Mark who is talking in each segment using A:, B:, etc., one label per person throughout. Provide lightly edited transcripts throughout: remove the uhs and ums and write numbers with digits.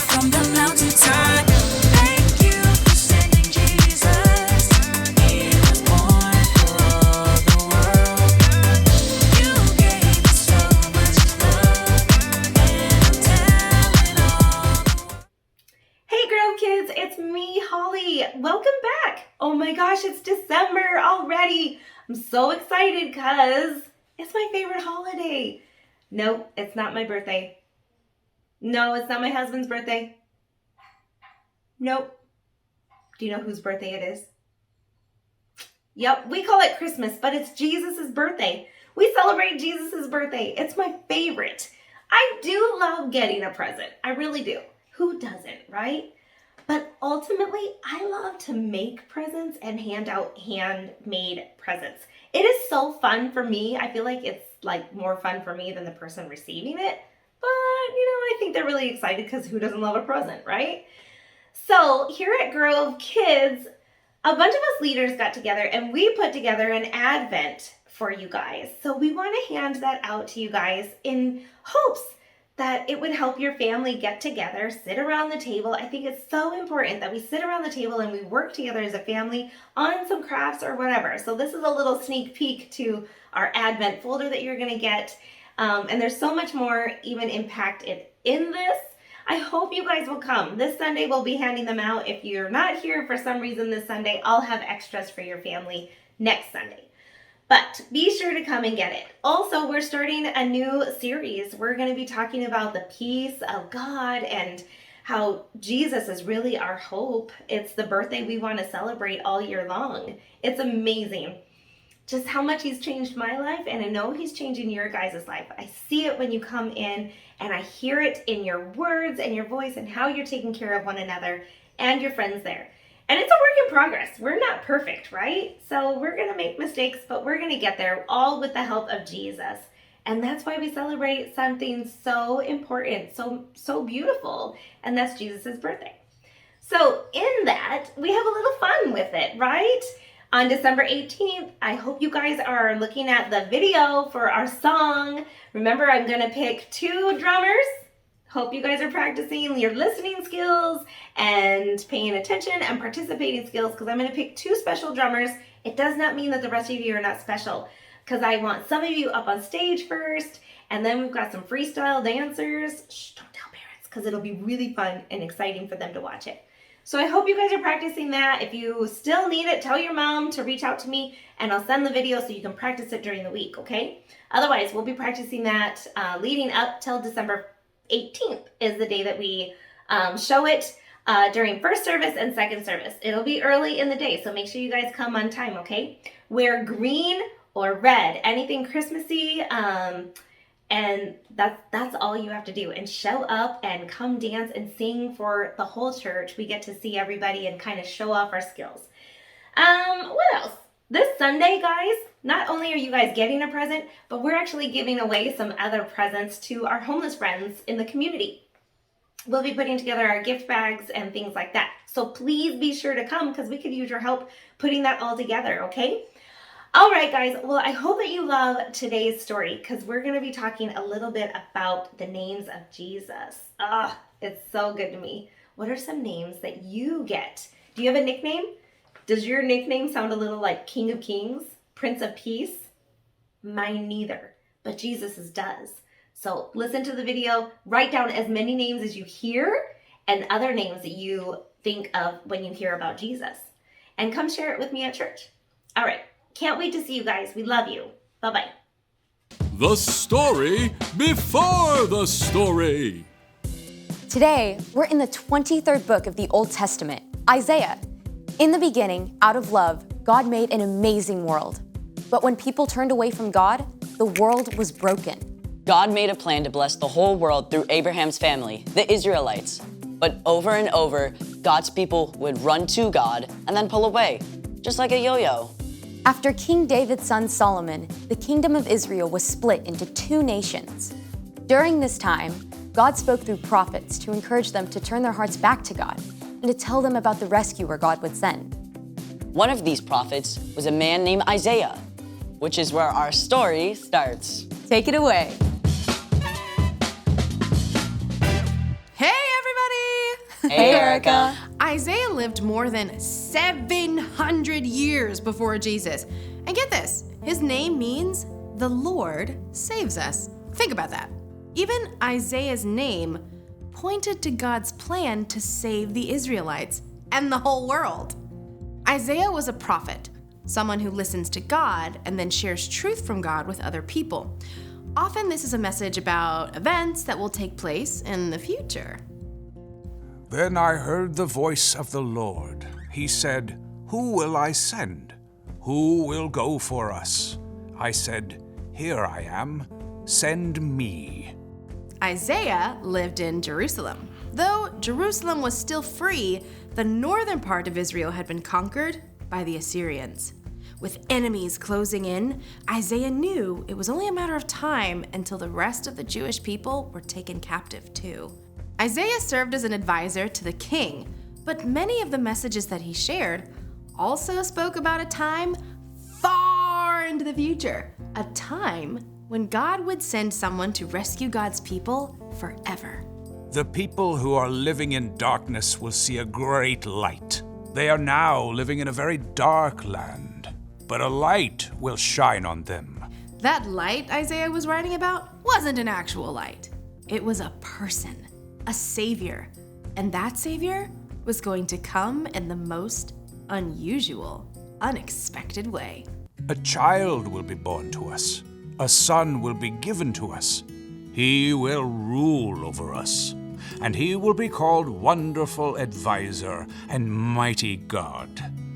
A: from the mountaintop. Thank you for sending Jesus. He was born for the world. You gave us so much love, and I'm telling all the world.
B: Hey Grove Kids, it's me, Holly. Welcome back. Oh my gosh, it's December already. I'm so excited because it's my favorite holiday. No, it's not my birthday. No, it's not my husband's birthday. Nope. Do you know whose birthday it is? Yep, we call it Christmas, but it's Jesus' birthday. We celebrate Jesus' birthday. It's my favorite. I do love getting a present. I really do. Who doesn't, right? But ultimately, I love to make presents and hand out handmade presents. It is so fun for me. I feel like it's like more fun for me than the person receiving it. But, I think they're really excited because who doesn't love a present, right? So here at Grove Kids, a bunch of us leaders got together and we put together an Advent for you guys. So we want to hand that out to you guys in hopes that it would help your family get together, sit around the table. I think it's so important that we sit around the table and we work together as a family on some crafts or whatever. So this is a little sneak peek to our Advent folder that you're gonna get. And there's so much more even impacted in this. I hope you guys will come. This Sunday we'll be handing them out. If you're not here for some reason this Sunday, I'll have extras for your family next Sunday. But be sure to come and get it. Also, we're starting a new series. We're going to be talking about the peace of God and how Jesus is really our hope. It's the birthday we want to celebrate all year long. It's amazing just how much he's changed my life, and I know he's changing your guys' life. I see it when you come in, and I hear it in your words and your voice and how you're taking care of one another and your friends there. And it's a work in progress. We're not perfect, right? So we're going to make mistakes, but we're going to get there all with the help of Jesus. And that's why we celebrate something so important, so beautiful, and that's Jesus' birthday. So in that, we have a little fun with it, right? On December 18th, I hope you guys are looking at the video for our song. Remember, I'm going to pick 2 drummers. Hope you guys are practicing your listening skills and paying attention and participating skills, because I'm going to pick 2 special drummers. It does not mean that the rest of you are not special, because I want some of you up on stage first, and then we've got some freestyle dancers. Shh, don't tell parents, because it'll be really fun and exciting for them to watch it. So I hope you guys are practicing that. If you still need it, tell your mom to reach out to me, and I'll send the video so you can practice it during the week, okay? Otherwise, we'll be practicing that leading up till December 18th is the day that we show it during first service and second service. It'll be early in the day, so make sure you guys come on time, okay? Wear green or red, anything Christmassy, and that's all you have to do. And show up and come dance and sing for the whole church. We get to see everybody and kind of show off our skills. What else? This Sunday, guys, not only are you guys getting a present, but we're actually giving away some other presents to our homeless friends in the community. We'll be putting together our gift bags and things like that. So please be sure to come, because we could use your help putting that all together, okay? All right, guys. Well, I hope that you love today's story, because we're going to be talking a little bit about the names of Jesus. It's so good to me. What are some names that you get? Do you have a nickname? Does your nickname sound a little like King of Kings, Prince of Peace? Mine neither, but Jesus's does. So listen to the video, write down as many names as you hear and other names that you think of when you hear about Jesus. And come share it with me at church. All right, can't wait to see you guys. We love you. Bye-bye.
C: The story before the story.
D: Today, we're in the 23rd book of the Old Testament, Isaiah. In the beginning, out of love, God made an amazing world. But when people turned away from God, the world was broken.
E: God made a plan to bless the whole world through Abraham's family, the Israelites. But over and over, God's people would run to God and then pull away, just like a yo-yo.
D: After King David's son Solomon, the kingdom of Israel was split into 2 nations. During this time, God spoke through prophets to encourage them to turn their hearts back to God and to tell them about the rescuer God would send.
E: One of these prophets was a man named Isaiah, which is where our story starts.
D: Take it away.
F: Hey everybody!
E: Hey, Erica.
F: Isaiah lived more than 700 years before Jesus. And get this, his name means the Lord saves us. Think about that. Even Isaiah's name pointed to God's plan to save the Israelites and the whole world. Isaiah was a prophet, someone who listens to God and then shares truth from God with other people. Often this is a message about events that will take place in the future.
G: Then I heard the voice of the Lord. He said, "Who will I send? Who will go for us?" I said, "Here I am. Send me."
F: Isaiah lived in Jerusalem. Though Jerusalem was still free, the northern part of Israel had been conquered by the Assyrians. With enemies closing in, Isaiah knew it was only a matter of time until the rest of the Jewish people were taken captive too. Isaiah served as an advisor to the king, but many of the messages that he shared also spoke about a time far into the future, a time when God would send someone to rescue God's people forever.
G: The people who are living in darkness will see a great light. They are now living in a very dark land, but a light will shine on them.
F: That light Isaiah was writing about wasn't an actual light. It was a person, a savior. And that savior was going to come in the most unusual, unexpected way.
G: A child will be born to us. A son will be given to us. He will rule over us. And he will be called Wonderful Advisor and Mighty God.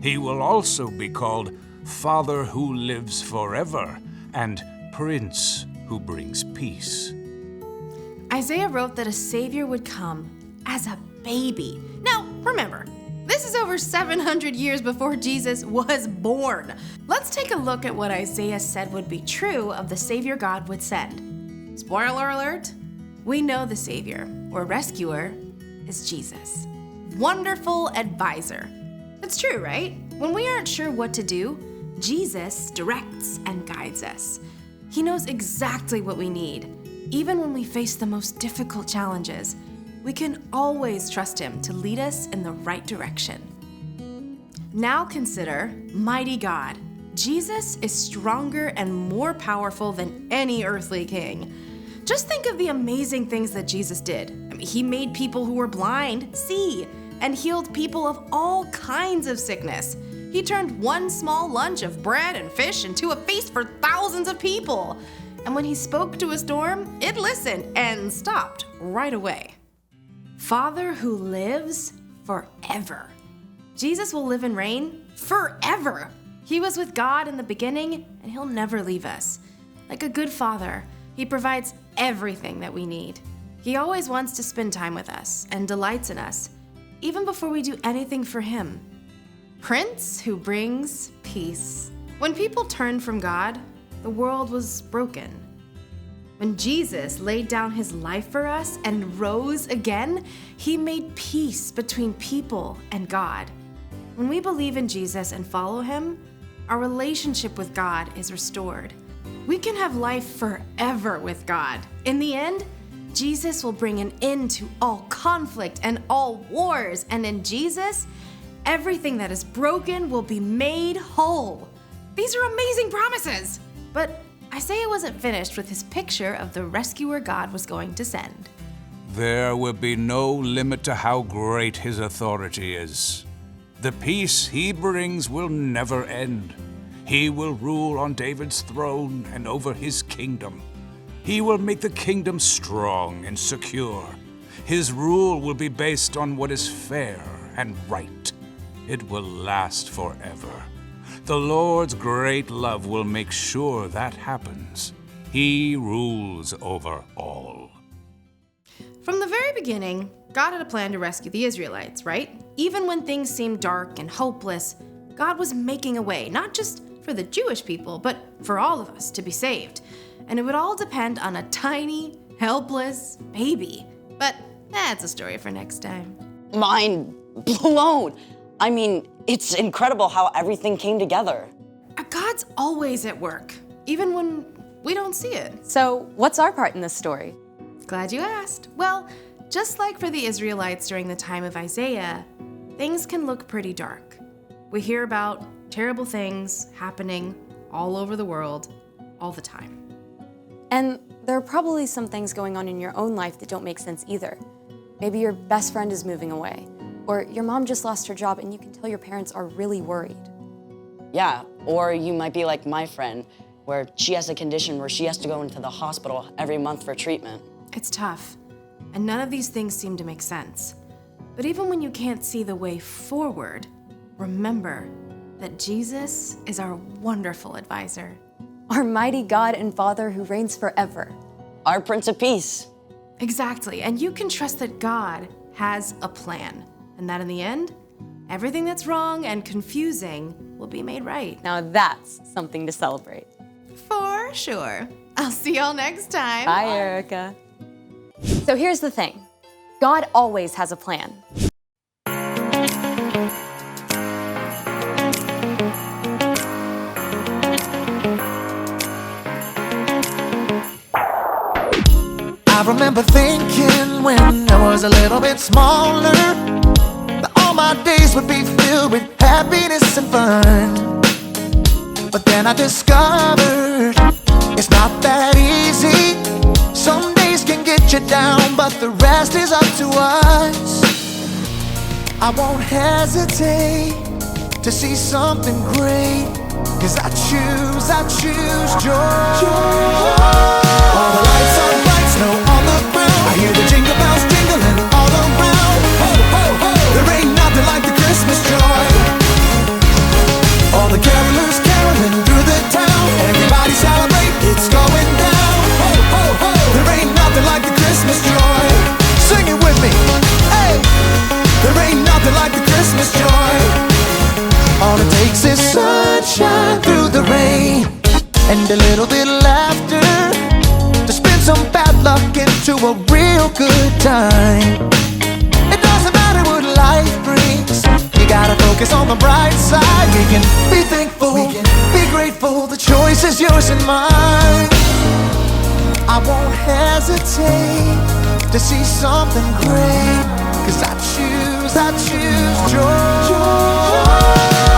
G: He will also be called Father who lives forever and Prince who brings peace.
F: Isaiah wrote that a savior would come as a baby. Now, remember, this is over 700 years before Jesus was born. Let's take a look at what Isaiah said would be true of the savior God would send. Spoiler alert, we know the savior or rescuer is Jesus. Wonderful advisor. That's true, right? When we aren't sure what to do, Jesus directs and guides us. He knows exactly what we need. Even when we face the most difficult challenges, we can always trust him to lead us in the right direction. Now consider Mighty God. Jesus is stronger and more powerful than any earthly king. Just think of the amazing things that Jesus did. He made people who were blind see and healed people of all kinds of sickness. He turned one small lunch of bread and fish into a feast for thousands of people. And when he spoke to a storm, it listened and stopped right away. Father who lives forever. Jesus will live and reign forever. He was with God in the beginning, and he'll never leave us. Like a good father, he provides everything that we need. He always wants to spend time with us and delights in us, even before we do anything for him. Prince who brings peace. When people turned from God, the world was broken. When Jesus laid down his life for us and rose again, he made peace between people and God. When we believe in Jesus and follow him, our relationship with God is restored. We can have life forever with God. In the end, Jesus will bring an end to all conflict and all wars, and in Jesus, everything that is broken will be made whole. These are amazing promises! But Isaiah wasn't finished with his picture of the rescuer God was going to send.
G: There will be no limit to how great his authority is. The peace he brings will never end. He will rule on David's throne and over his kingdom. He will make the kingdom strong and secure. His rule will be based on what is fair and right. It will last forever. The Lord's great love will make sure that happens. He rules over all.
F: From the very beginning, God had a plan to rescue the Israelites, right? Even when things seemed dark and hopeless, God was making a way, not just for the Jewish people, but for all of us to be saved. And it would all depend on a tiny, helpless baby. But that's a story for next time.
E: Mind blown. I mean, it's incredible how everything came together.
F: God's always at work, even when we don't see it.
D: So, what's our part in this story?
F: Glad you asked. Well, Just like for the Israelites during the time of Isaiah, things can look pretty dark. We hear about terrible things happening all over the world all the time.
D: And there are probably some things going on in your own life that don't make sense either. Maybe your best friend is moving away, or your mom just lost her job and you can tell your parents are really worried.
E: Yeah, or you might be like my friend, where she has a condition where she has to go into the hospital every month for treatment.
F: It's tough, and none of these things seem to make sense. But even when you can't see the way forward, remember that Jesus is our wonderful advisor.
D: Our mighty God and Father who reigns forever.
E: Our Prince of Peace.
F: Exactly, and you can trust that God has a plan, and that in the end, everything that's wrong and confusing will be made right.
D: Now that's something to celebrate.
F: For sure. I'll see y'all next time.
D: Bye, Erica. So here's the thing. God always has a plan.
H: I remember thinking when I was a little bit smaller that all my days would be filled with happiness and fun. But then I discovered it's not that easy. Some days can get you down, but the rest is up to us. I won't hesitate to see something great, 'cause I choose joy. All the lights are bright, snow on the ground. I hear the jingle bells jingling all around. Ho, ho, ho! There ain't nothing like the Christmas joy. All the carolers caroling through the town. Everybody celebrate, it's going down. Ho, ho, ho! There ain't nothing like the Christmas joy. Sing it with me, hey! There ain't nothing like the Christmas joy. All it takes is sunshine through the rain and a little bit of laughter to spin some bad luck into a real good time. It doesn't matter what life brings, you gotta focus on the bright side. We can be thankful, we can be grateful. The choice is yours and mine. I won't hesitate to see something great, 'cause I choose joy.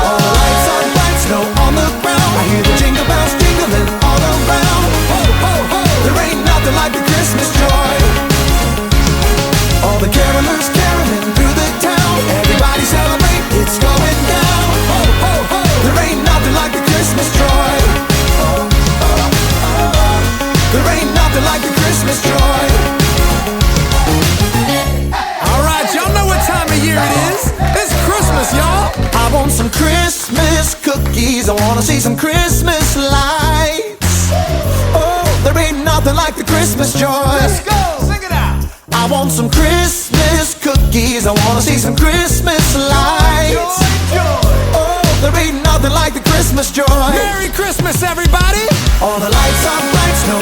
H: All the lights are bright, snow on the ground. I hear the jingle bells jingling all around. Ho, ho, ho! There ain't nothing like the Christmas joy. All the carolers caroling through the town. Everybody celebrate, it's going down. Ho, ho, ho! There ain't nothing like the Christmas joy. There ain't nothing like the Christmas joy.
I: Alright, y'all know what time of year it is. It's Christmas, y'all.
H: I want some Christmas cookies. I wanna see some Christmas lights. Oh, there ain't nothing like the Christmas joy.
I: Let's go, sing it out.
H: I want some Christmas cookies. I wanna see some Christmas lights. Oh, there ain't nothing like the Christmas joy.
I: Merry Christmas, everybody.
H: All the lights are bright, snow